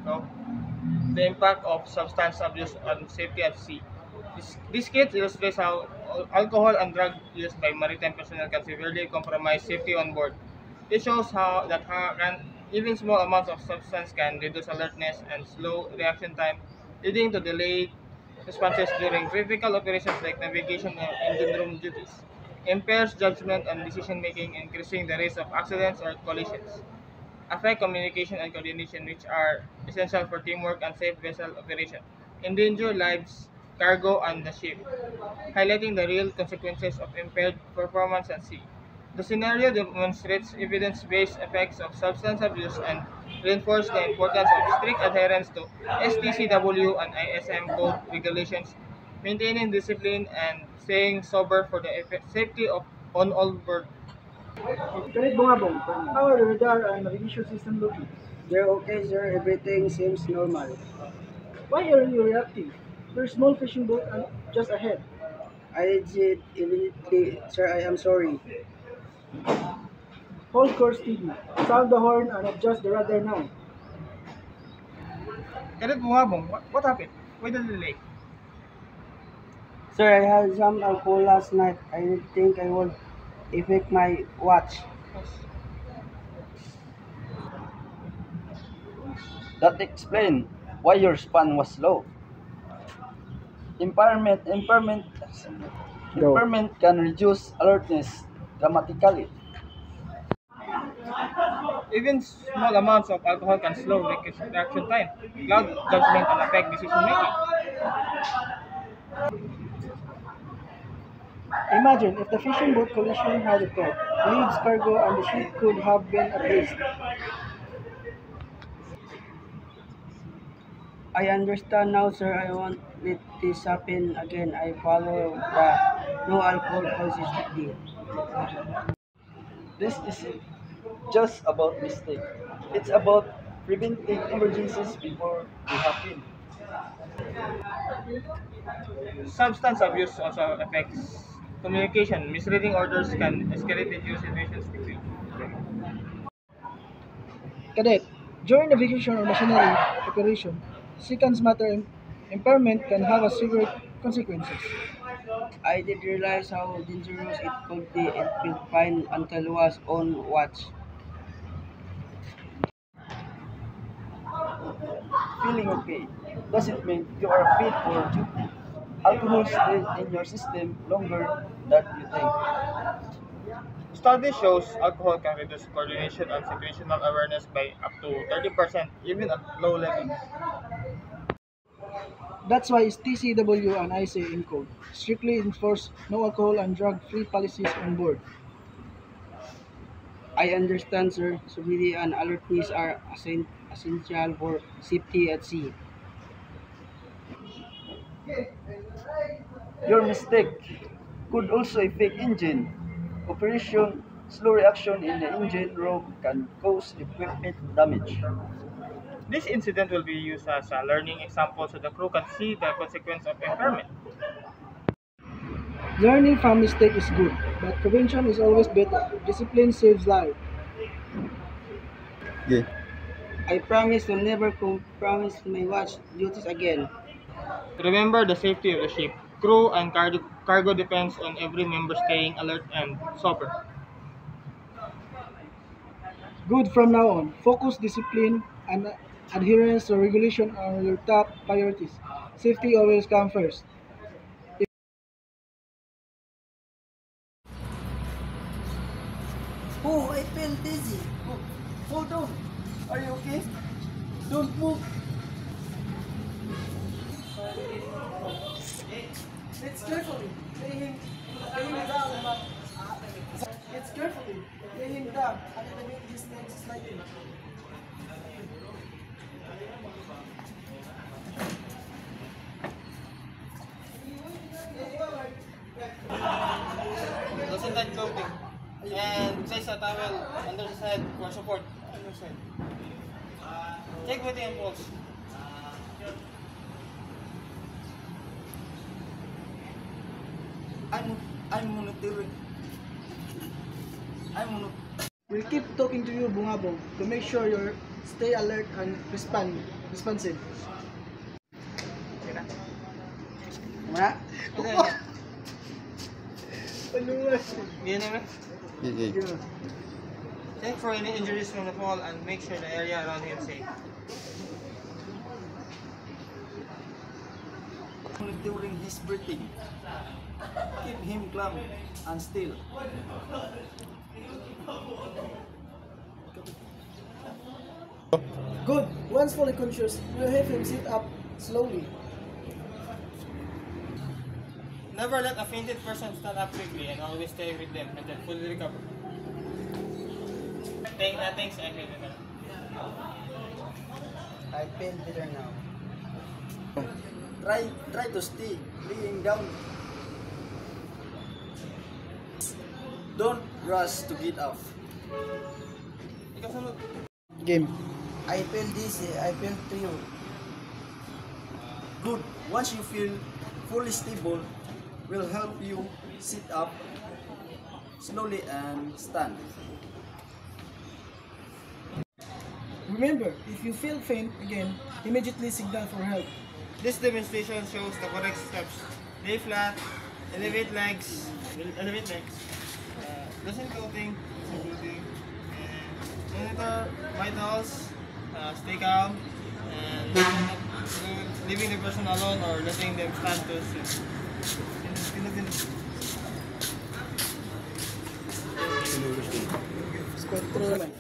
of the impact of substance abuse on safety at sea. This case illustrates how alcohol and drug use by maritime personnel can severely compromise safety on board. It shows even small amounts of substance can reduce alertness and slow reaction time, leading to delayed responses during critical operations like navigation or engine room duties. Impairs judgment and decision making, increasing the risk of accidents or collisions. Affect communication and coordination, which are essential for teamwork and safe vessel operation. Endanger lives, cargo, and the ship, highlighting the real consequences of impaired performance at sea. The scenario demonstrates evidence-based effects of substance abuse and reinforces the importance of strict adherence to STCW and ISM code regulations, maintaining discipline and staying sober for the safety of on all board. Kahit bungabong, how are the radar and navigation system looking? They're okay, sir. Everything seems normal. Why are you reacting? There's a small fishing boat just ahead. I did immediately, sir. I am sorry. Hold course steady. Sound the horn and adjust the radar now. Cadet Bungabong, what happened? Why the delay? Sir, I had some alcohol last night. I didn't think I would affect my watch. That explains why your span was low. Impairment, impairment, Go. impairment can reduce alertness dramatically. Even small amounts of alcohol can slow reaction time, cloud judgment, and affect decision making. Imagine if the fishing boat collision had occurred. Leads, cargo, and the ship could have been at risk. I understand now, sir. I won't let this happen again. I follow the no alcohol policy strictly. This isn't just about mistake. It's about preventing emergencies before they happen. Substance abuse also affects communication. Misreading orders can escalate dangerous situations quickly. Cadet, during navigation or machinery operation, seconds matter impairment can have a severe consequences. I did realize how dangerous it could be and felt fine until I was on watch. Feeling okay doesn't mean you are fit for duty. Alcohol stays in your system longer than you think. Study shows alcohol can reduce coordination and situational awareness by up to 30%, even at low levels. That's why TCW and ISA in code strictly enforce no alcohol and drug-free policies on board. I understand, sir. Sobriety and alertness are essential for safety at sea. Your mistake could also affect engine operation. Slow reaction in the engine room can cause equipment damage. This incident will be used as a learning example so the crew can see the consequence of impairment. Learning from mistake is good, but prevention is always better. Discipline saves lives. Yeah. I promise to never compromise my watch duties again. Remember the safety of the ship. Crew and cargo depends on every member staying alert and sober. Good from now on. Focus, discipline, and adherence to regulation are your top priorities. Safety always comes first. Oh, I feel dizzy. Oh, hold on. Are you okay? Don't move. It's carefully. Lay him down. It's carefully. Lay him down and elevate his legs slightly. Loosen tight clothing. And place a towel under his head for support. Under his head. Take breathing and pulse. I'm monitoring. We'll keep talking to you, Bungabong, to make sure you're Stay alert and responsive. Muna? Ano ba? Yan naman. Okay. Check for any injuries from the fall and make sure the area around him is safe. During his breathing, keep him calm and still. Good. Once fully conscious, we'll have him sit up slowly. Never let a fainted person stand up quickly and always stay with them until fully recover. Thanks, I feel better. I feel better now. Try to stay laying down. Don't rush to get up. Ikaw sunod. Game. I feel dizzy. I feel too. Good. Once you feel fully stable, will help you sit up slowly and stand. Remember, if you feel faint again, immediately signal for help. This demonstration shows the correct steps. Lay flat, elevate legs, loosen clothing, monitor vitals, stay calm, and leaving the person alone or letting them stand to sleep. Control.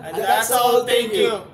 And that's all, thank you!